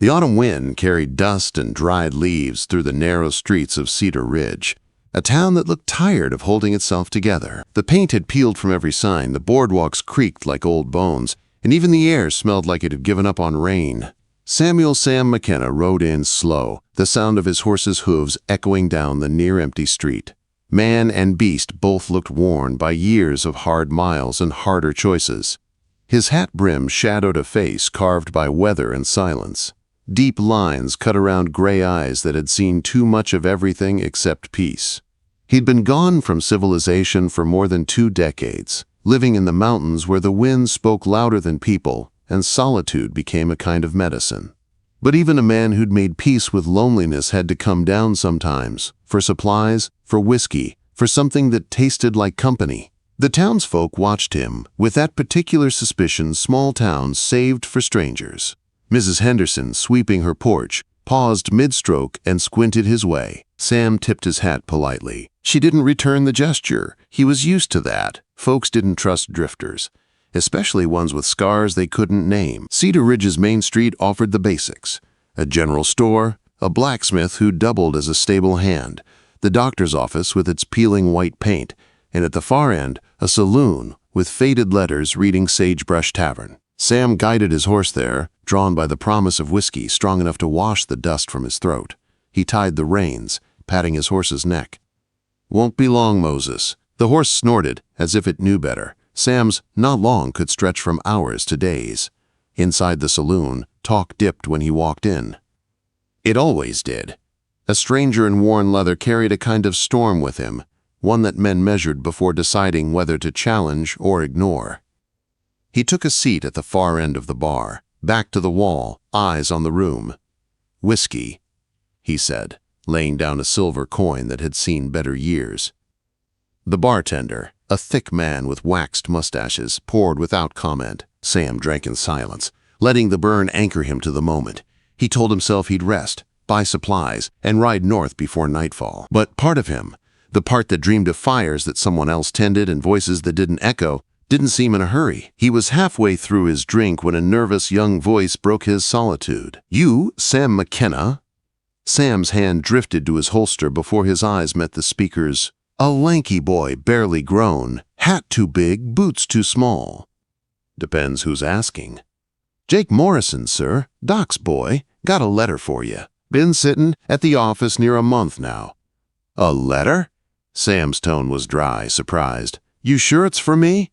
The autumn wind carried dust and dried leaves through the narrow streets of Cedar Ridge, a town that looked tired of holding itself together. The paint had peeled from every sign, the boardwalks creaked like old bones, and even the air smelled like it had given up on rain. Sam McKenna rode in slow, the sound of his horse's hooves echoing down the near-empty street. Man and beast both looked worn by years of hard miles and harder choices. His hat brim shadowed a face carved by weather and silence. Deep lines cut around gray eyes that had seen too much of everything except peace. He'd been gone from civilization for more than 2 decades, living in the mountains where the wind spoke louder than people, and solitude became a kind of medicine. But even a man who'd made peace with loneliness had to come down sometimes, for supplies, for whiskey, for something that tasted like company. The townsfolk watched him, with that particular suspicion small towns saved for strangers. Mrs. Henderson, sweeping her porch, paused mid-stroke and squinted his way. Sam tipped his hat politely. She didn't return the gesture. He was used to that. Folks didn't trust drifters, especially ones with scars they couldn't name. Cedar Ridge's main street offered the basics: a general store, a blacksmith who doubled as a stable hand, the doctor's office with its peeling white paint, and at the far end, a saloon with faded letters reading Sagebrush Tavern. Sam guided his horse there, drawn by the promise of whiskey strong enough to wash the dust from his throat. He tied the reins, patting his horse's neck. "Won't be long, Moses." The horse snorted, as if it knew better. Sam's "not long" could stretch from hours to days. Inside the saloon, talk dipped when he walked in. It always did. A stranger in worn leather carried a kind of storm with him, one that men measured before deciding whether to challenge or ignore. He took a seat at the far end of the bar, back to the wall, eyes on the room. "Whiskey," he said, laying down a silver coin that had seen better years. The bartender, a thick man with waxed mustaches, poured without comment. Sam drank in silence, letting the burn anchor him to the moment. He told himself he'd rest, buy supplies, and ride north before nightfall. But part of him, the part that dreamed of fires that someone else tended and voices that didn't echo, didn't seem in a hurry. He was halfway through his drink when a nervous young voice broke his solitude. "You, Sam McKenna?" Sam's hand drifted to his holster before his eyes met the speaker's. A lanky boy, barely grown, hat too big, boots too small. "Depends who's asking." "Jake Morrison, sir, Doc's boy. Got a letter for you. Been sitting at the office near a month now." "A letter?" Sam's tone was dry, surprised. "You sure it's for me?"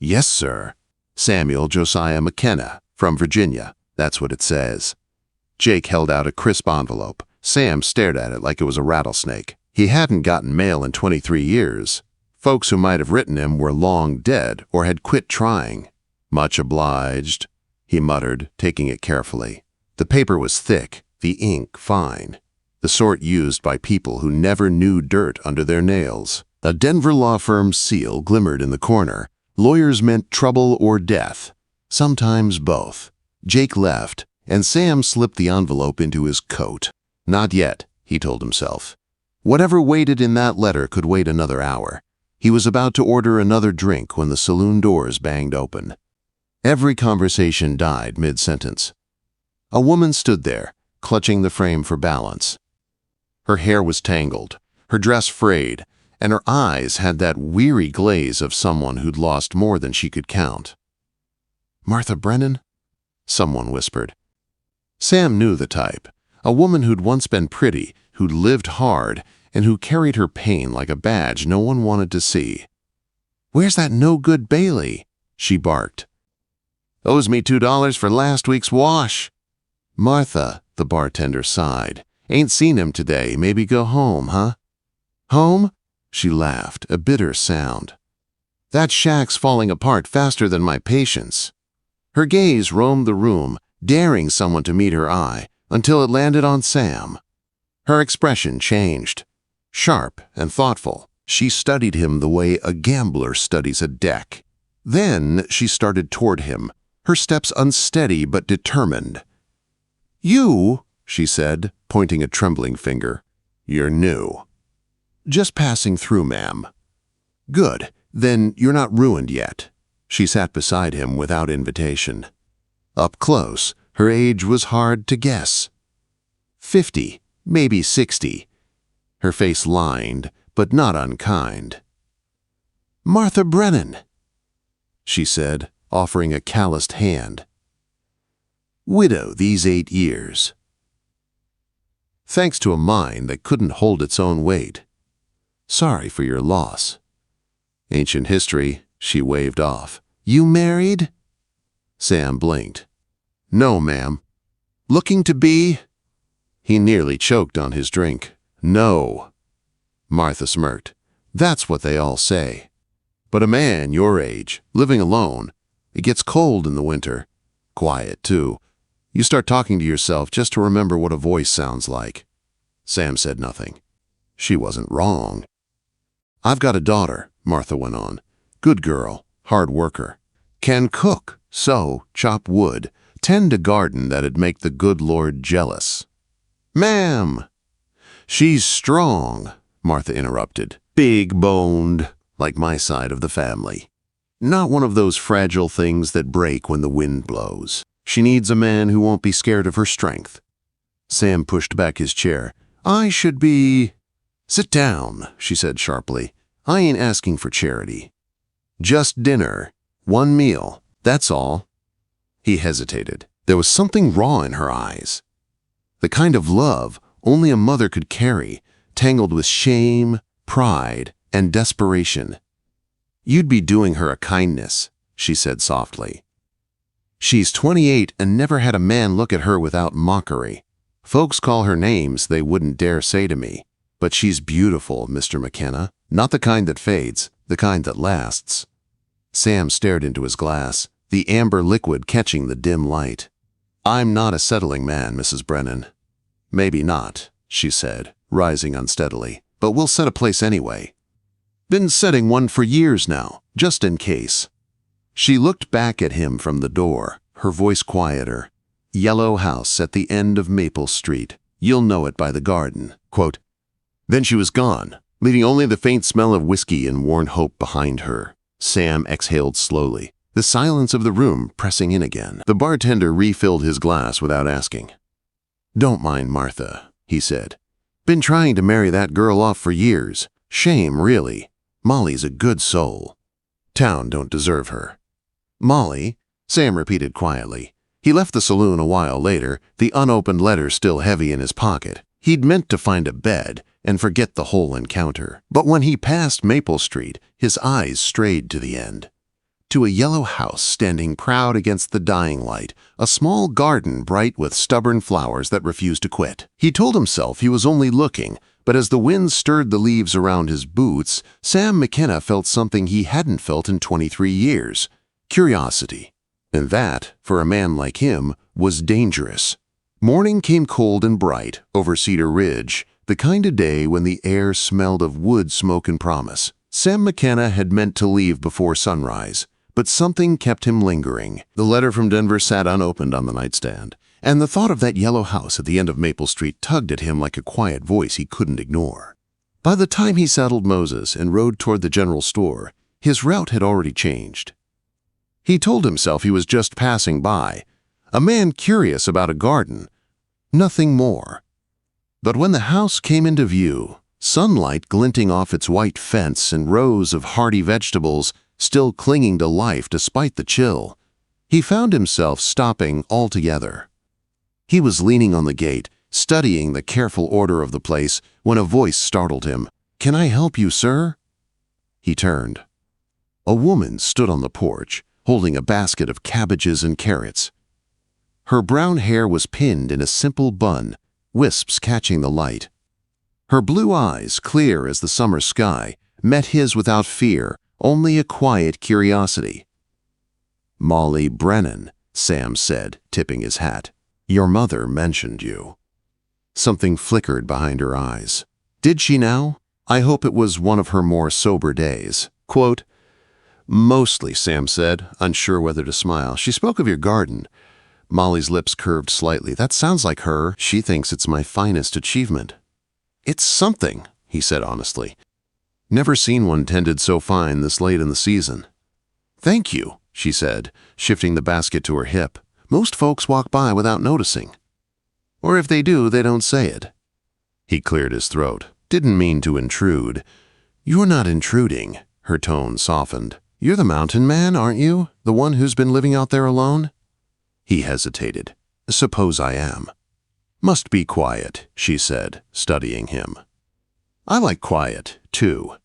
"Yes, sir. Samuel Josiah McKenna, from Virginia. That's what it says." Jake held out a crisp envelope. Sam stared at it like it was a rattlesnake. He hadn't gotten mail in 23 years. Folks who might have written him were long dead or had quit trying. "Much obliged," he muttered, taking it carefully. The paper was thick, the ink fine, the sort used by people who never knew dirt under their nails. A Denver law firm's seal glimmered in the corner. Lawyers meant trouble or death, sometimes both. Jake left, and Sam slipped the envelope into his coat. Not yet, he told himself. Whatever waited in that letter could wait another hour. He was about to order another drink when the saloon doors banged open. Every conversation died mid-sentence. A woman stood there, clutching the frame for balance. Her hair was tangled, her dress frayed, and her eyes had that weary glaze of someone who'd lost more than she could count. "Martha Brennan?" someone whispered. Sam knew the type, a woman who'd once been pretty, who'd lived hard, and who carried her pain like a badge no one wanted to see. "Where's that no-good Bailey?" she barked. "Owes me $2 for last week's wash." "Martha," the bartender sighed. "Ain't seen him today. Maybe go home, huh?" "Home?" She laughed, a bitter sound. "That shack's falling apart faster than my patience." Her gaze roamed the room, daring someone to meet her eye, until it landed on Sam. Her expression changed. Sharp and thoughtful, she studied him the way a gambler studies a deck. Then she started toward him, her steps unsteady but determined. "You," she said, pointing a trembling finger. "You're new." "Just passing through, ma'am." "Good. Then you're not ruined yet." She sat beside him without invitation. Up close, Her age was hard to guess. 50, maybe 60. Her face lined, but not unkind. "Martha Brennan," she said, offering a calloused hand. "Widow these 8 years. Thanks to a mind that couldn't hold its own weight. Sorry for your loss." "Ancient history," she waved off. "You married?" Sam blinked. "No, ma'am." "Looking to be?" He nearly choked on his drink. "No." Martha smirked. "That's what they all say. But a man your age, living alone, it gets cold in the winter. Quiet, too. You start talking to yourself just to remember what a voice sounds like." Sam said nothing. She wasn't wrong. "I've got a daughter," Martha went on. "Good girl, hard worker. Can cook, sew, chop wood, tend a garden that'd make the good Lord jealous." "Ma'am!" "She's strong," Martha interrupted. "Big-boned, like my side of the family. Not one of those fragile things that break when the wind blows. She needs a man who won't be scared of her strength." Sam pushed back his chair. "I should be—" "Sit down," she said sharply. "I ain't asking for charity. Just dinner. One meal. That's all." He hesitated. There was something raw in her eyes. The kind of love only a mother could carry, tangled with shame, pride, and desperation. "You'd be doing her a kindness," she said softly. "She's 28 and never had a man look at her without mockery. Folks call her names they wouldn't dare say to me. But she's beautiful, Mr. McKenna. Not the kind that fades, the kind that lasts." Sam stared into his glass, the amber liquid catching the dim light. "I'm not a settling man, Mrs. Brennan." "Maybe not," she said, rising unsteadily. "But we'll set a place anyway. Been setting one for years now, just in case." She looked back at him from the door, her voice quieter. "Yellow house at the end of Maple Street. You'll know it by the garden." Quote. Then she was gone, leaving only the faint smell of whiskey and worn hope behind her. Sam exhaled slowly, the silence of the room pressing in again. The bartender refilled his glass without asking. "Don't mind Martha," he said. "Been trying to marry that girl off for years. Shame, really. Molly's a good soul. Town don't deserve her." "Molly?" Sam repeated quietly. He left the saloon a while later, the unopened letter still heavy in his pocket. He'd meant to find a bed and forget the whole encounter. But when he passed Maple Street, his eyes strayed to the end. To a yellow house standing proud against the dying light, a small garden bright with stubborn flowers that refused to quit. He told himself he was only looking, but as the wind stirred the leaves around his boots, Sam McKenna felt something he hadn't felt in 23 years. Curiosity. And that, for a man like him, was dangerous. Morning came cold and bright over Cedar Ridge, the kind of day when the air smelled of wood smoke and promise. Sam McKenna had meant to leave before sunrise, but something kept him lingering. The letter from Denver sat unopened on the nightstand, and the thought of that yellow house at the end of Maple Street tugged at him like a quiet voice he couldn't ignore. By the time he saddled Moses and rode toward the general store, his route had already changed. He told himself he was just passing by, a man curious about a garden, nothing more. But when the house came into view, sunlight glinting off its white fence and rows of hardy vegetables still clinging to life despite the chill, he found himself stopping altogether. He was leaning on the gate, studying the careful order of the place, when a voice startled him. "Can I help you, sir?" He turned. A woman stood on the porch, holding a basket of cabbages and carrots. Her brown hair was pinned in a simple bun, wisps catching the light. Her blue eyes, clear as the summer sky, met his without fear, only a quiet curiosity. "Molly Brennan," Sam said, tipping his hat. "Your mother mentioned you." Something flickered behind her eyes. Did she now? I hope it was one of her more sober days. Quote, "Mostly," Sam said, unsure whether to smile. "She spoke of your garden." Molly's lips curved slightly. "That sounds like her. She thinks it's my finest achievement." "It's something," he said honestly. "Never seen one tended so fine this late in the season." "Thank you," she said, shifting the basket to her hip. Most folks walk by without noticing. Or if they do, they don't say it." He cleared his throat. "Didn't mean to intrude." "You're not intruding." Her tone softened. "You're the mountain man, aren't you? The one who's been living out there alone?" He hesitated. "Suppose I am." "Must be quiet," she said, studying him. "I like quiet, too."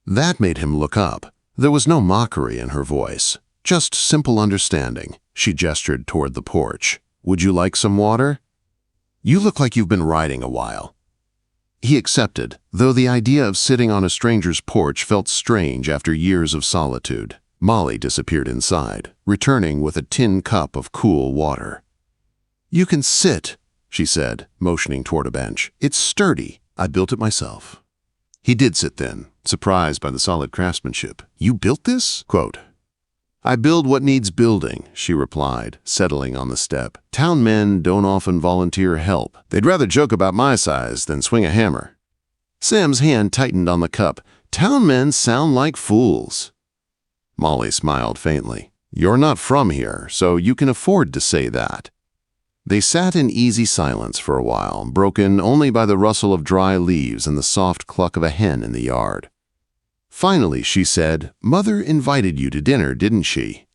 That made him look up. There was no mockery in her voice, just simple understanding. She gestured toward the porch. "Would you like some water?" "You look like you've been riding a while." He accepted, though the idea of sitting on a stranger's porch felt strange after years of solitude. Molly disappeared inside, returning with a tin cup of cool water. "You can sit," she said, motioning toward a bench. "It's sturdy. I built it myself." He did sit then, surprised by the solid craftsmanship. "You built this?" Quote, "I build what needs building," she replied, settling on the step. "Town men don't often volunteer help. They'd rather joke about my size than swing a hammer." Sam's hand tightened on the cup. "Town men sound like fools." Molly smiled faintly. "You're not from here, so you can afford to say that." They sat in easy silence for a while, broken only by the rustle of dry leaves and the soft cluck of a hen in the yard. Finally, she said, "Mother invited you to dinner, didn't she?"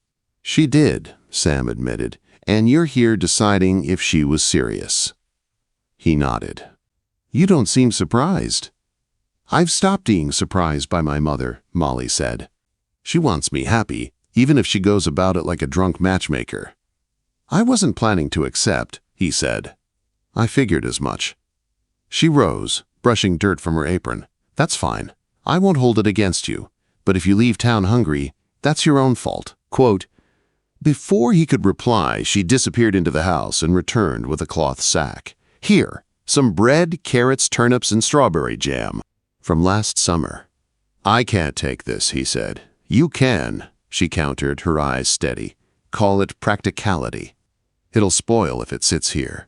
"She did," Sam admitted, "and you're here deciding if she was serious." He nodded. "You don't seem surprised." "I've stopped being surprised by my mother," Molly said. "She wants me happy, even if she goes about it like a drunk matchmaker." "I wasn't planning to accept," he said. "I figured as much." She rose, brushing dirt from her apron. "That's fine. I won't hold it against you. But if you leave town hungry, that's your own fault." Quote, Before he could reply, she disappeared into the house and returned with a cloth sack. "Here, some bread, carrots, turnips, and strawberry jam. From last summer." "I can't take this," he said. "You can," she countered, her eyes steady. "Call it practicality. It'll spoil if it sits here."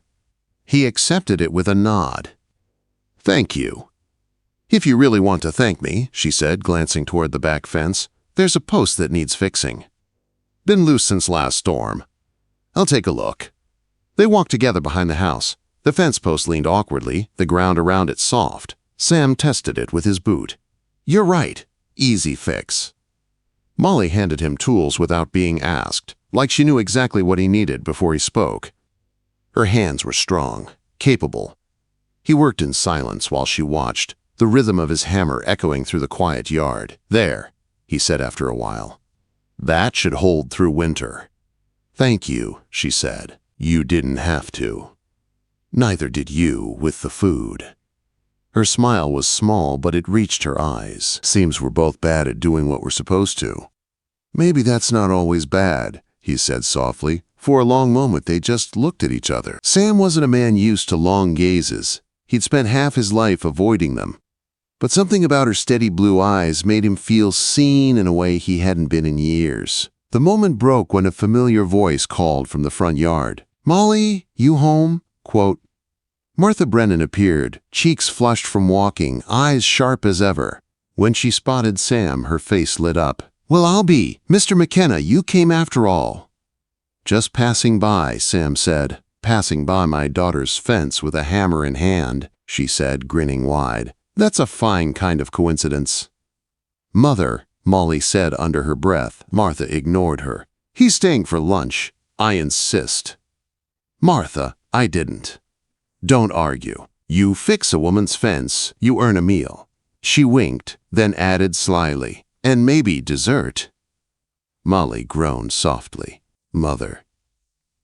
He accepted it with a nod. "Thank you." "If you really want to thank me," she said, glancing toward the back fence, "there's a post that needs fixing. Been loose since last storm. I'll take a look." They walked together behind the house. The fence post leaned awkwardly, the ground around it soft. Sam tested it with his boot. "You're right. Easy fix." Molly handed him tools without being asked, like she knew exactly what he needed before he spoke. Her hands were strong, capable. He worked in silence while she watched, the rhythm of his hammer echoing through the quiet yard. "There," he said after a while. "That should hold through winter." "Thank you," she said. "You didn't have to." "Neither did you with the food." Her smile was small, but it reached her eyes. "Seems we're both bad at doing what we're supposed to." "Maybe that's not always bad," he said softly. For a long moment they just looked at each other. Sam wasn't a man used to long gazes. He'd spent half his life avoiding them. But something about her steady blue eyes made him feel seen in a way he hadn't been in years. The moment broke when a familiar voice called from the front yard. "Molly, you home?" Quote, Martha Brennan appeared, cheeks flushed from walking, eyes sharp as ever. When she spotted Sam, her face lit up. "Well, I'll be. Mr. McKenna, you came after all." "Just passing by," Sam said. "Passing by my daughter's fence with a hammer in hand," she said, grinning wide. "That's a fine kind of coincidence." "Mother," Molly said under her breath. Martha ignored her. "He's staying for lunch. I insist." "Martha, I didn't." "Don't argue. You fix a woman's fence, you earn a meal." She winked, then added slyly, "And maybe dessert." Molly groaned softly. "Mother."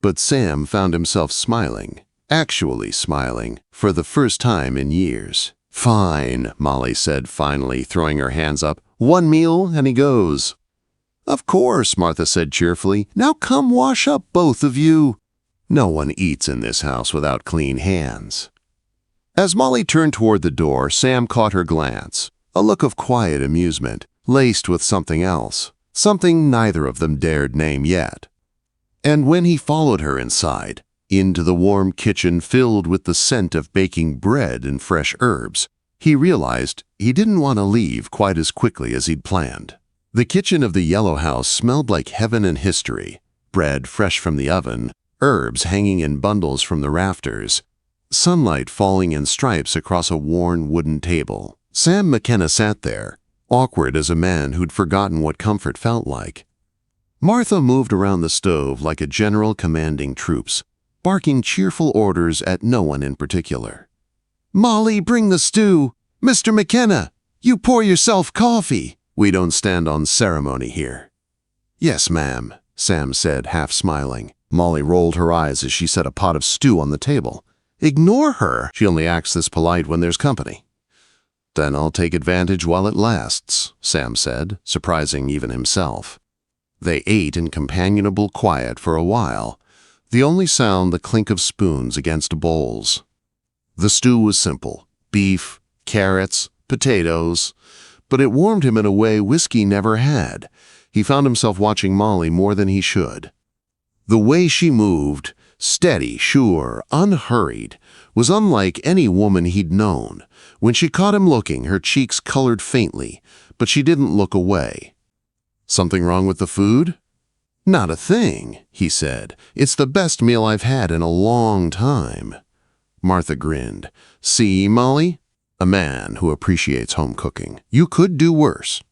But Sam found himself smiling, actually smiling, for the first time in years. "Fine," Molly said finally, throwing her hands up. "One meal and he goes." "Of course," Martha said cheerfully. "Now come wash up, both of you." No one eats in this house without clean hands. As Molly turned toward the door, Sam caught her glance, a look of quiet amusement, laced with something else, something neither of them dared name yet. And when he followed her inside, into the warm kitchen filled with the scent of baking bread and fresh herbs, he realized he didn't want to leave quite as quickly as he'd planned. The kitchen of the yellow house smelled like heaven and history. Bread fresh from the oven, herbs hanging in bundles from the rafters, sunlight falling in stripes across a worn wooden table. Sam McKenna sat there, awkward as a man who'd forgotten what comfort felt like. Martha moved around the stove like a general commanding troops, barking cheerful orders at no one in particular. "Molly, bring the stew! Mr. McKenna, you pour yourself coffee! We don't stand on ceremony here." "Yes, ma'am," Sam said, half smiling. Molly rolled her eyes as she set a pot of stew on the table. "Ignore her. She only acts this polite when there's company." "Then I'll take advantage while it lasts," Sam said, surprising even himself. They ate in companionable quiet for a while, the only sound the clink of spoons against bowls. The stew was simple: beef, carrots, potatoes, but it warmed him in a way whiskey never had. He found himself watching Molly more than he should. The way she moved, steady, sure, unhurried, was unlike any woman he'd known. When she caught him looking, her cheeks colored faintly, but she didn't look away. "Something wrong with the food?" "Not a thing," he said. "It's the best meal I've had in a long time." Martha grinned. "See, Molly? A man who appreciates home cooking. You could do worse."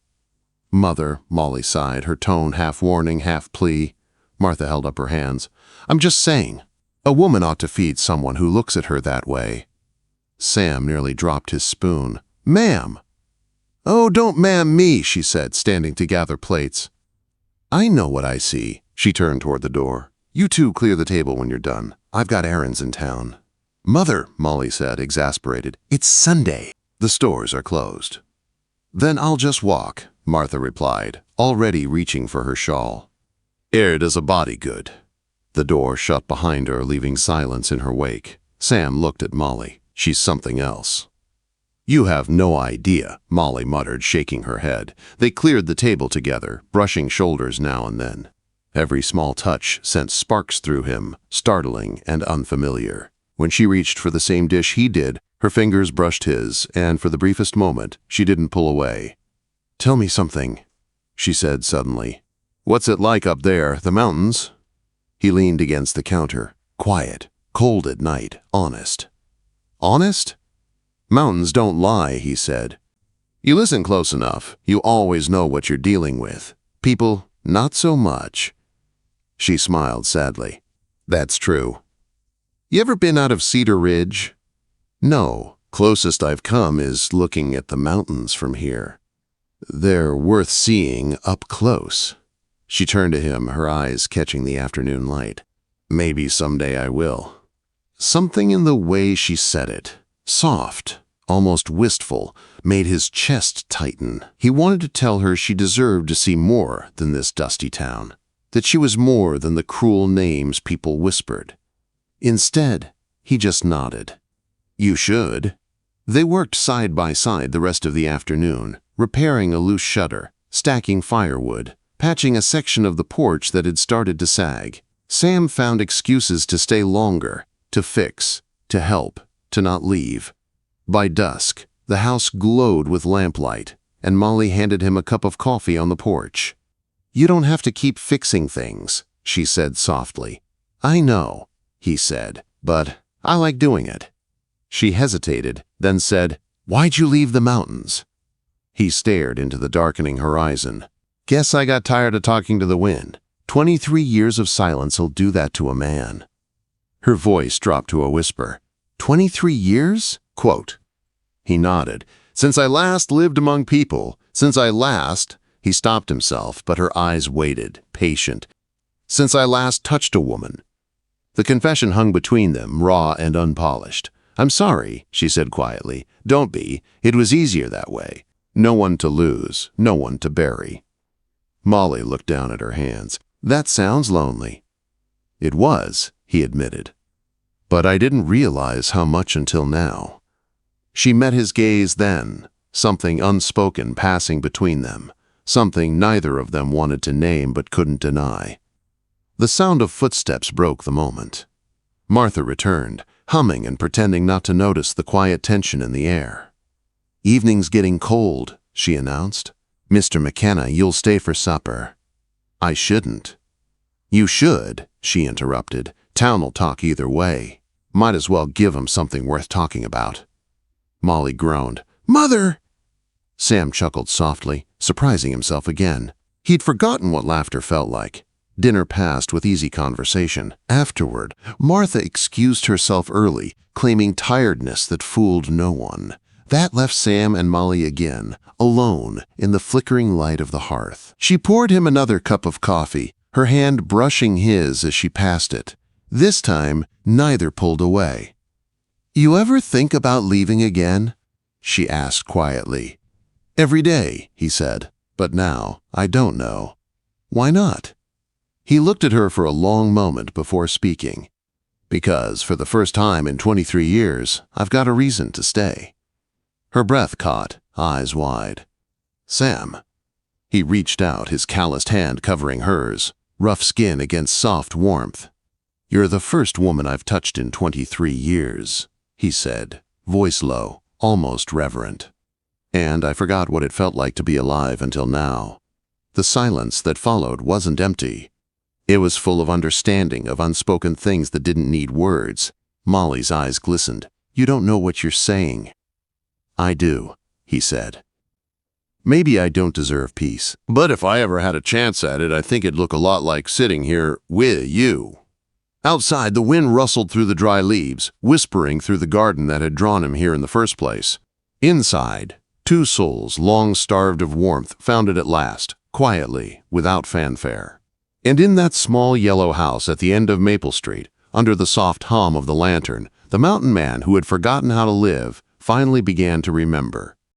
"Mother," Molly sighed, her tone half warning, half plea. Martha held up her hands. "I'm just saying, a woman ought to feed someone who looks at her that way." Sam nearly dropped his spoon. "Ma'am!" "Oh, don't ma'am me," she said, standing to gather plates. "I know what I see." She turned toward the door. "You two clear the table when you're done. I've got errands in town." "Mother," Molly said, exasperated, "it's Sunday. The stores are closed." "Then I'll just walk," Martha replied, already reaching for her shawl. "Air does a body good." The door shut behind her, leaving silence in her wake. Sam looked at Molly. "She's something else." "You have no idea," Molly muttered, shaking her head. They cleared the table together, brushing shoulders now and then. Every small touch sent sparks through him, startling and unfamiliar. When she reached for the same dish he did, her fingers brushed his, and for the briefest moment, she didn't pull away. "Tell me something," she said suddenly. "What's it like up there, the mountains?" He leaned against the counter. "Quiet, cold at night, honest." "Honest?" "Mountains don't lie," he said. "You listen close enough, you always know what you're dealing with. People, not so much." She smiled sadly. "That's true." "You ever been out of Cedar Ridge?" "No. Closest I've come is looking at the mountains from here. They're worth seeing up close." She turned to him, her eyes catching the afternoon light. "Maybe someday I will." Something in the way she said it, soft, almost wistful, made his chest tighten. He wanted to tell her she deserved to see more than this dusty town, that she was more than the cruel names people whispered. Instead, he just nodded. "You should." They worked side by side the rest of the afternoon, repairing a loose shutter, stacking firewood, patching a section of the porch that had started to sag. Sam found excuses to stay longer, to fix, to help, to not leave. By dusk, the house glowed with lamplight, and Molly handed him a cup of coffee on the porch. "You don't have to keep fixing things," she said softly. "I know," he said, "but I like doing it." She hesitated, then said, "Why'd you leave the mountains?" He stared into the darkening horizon. "Guess I got tired of talking to the wind. 23 years of silence'll do that to a man." Her voice dropped to a whisper. 23 years? Quote. He nodded. "Since I last lived among people, since I last—" He stopped himself, but her eyes waited, patient. "Since I last touched a woman." The confession hung between them, raw and unpolished. "I'm sorry," she said quietly. "Don't be. It was easier that way. No one to lose, no one to bury." Molly looked down at her hands. "That sounds lonely." "It was," he admitted. "But I didn't realize how much until now." She met his gaze then, something unspoken passing between them, something neither of them wanted to name but couldn't deny. The sound of footsteps broke the moment. Martha returned, humming and pretending not to notice the quiet tension in the air. "Evening's getting cold," she announced. "Mr. McKenna, you'll stay for supper." "I shouldn't." "You should," she interrupted. town will talk either way. Might as well give 'em something worth talking about." Molly groaned. "Mother!" Sam chuckled softly, surprising himself again. He'd forgotten what laughter felt like. Dinner passed with easy conversation. Afterward, Martha excused herself early, claiming tiredness that fooled no one. That left Sam and Molly again, alone in the flickering light of the hearth. She poured him another cup of coffee, her hand brushing his as she passed it. This time, neither pulled away. "You ever think about leaving again?" she asked quietly. "Every day," he said, "but now I don't know." "Why not?" He looked at her for a long moment before speaking. "Because for the first time in 23 years, I've got a reason to stay." Her breath caught, eyes wide. "Sam." He reached out, his calloused hand covering hers, rough skin against soft warmth. "You're the first woman I've touched in 23 years, he said, voice low, almost reverent. "And I forgot what it felt like to be alive until now." The silence that followed wasn't empty. It was full of understanding, of unspoken things that didn't need words. Molly's eyes glistened. "You don't know what you're saying." "I do," he said. "Maybe I don't deserve peace, but if I ever had a chance at it, I think it'd look a lot like sitting here with you." Outside, the wind rustled through the dry leaves, whispering through the garden that had drawn him here in the first place. Inside, two souls, long starved of warmth, found it at last, quietly, without fanfare. And in that small yellow house at the end of Maple Street, under the soft hum of the lantern, the mountain man who had forgotten how to live finally began to remember.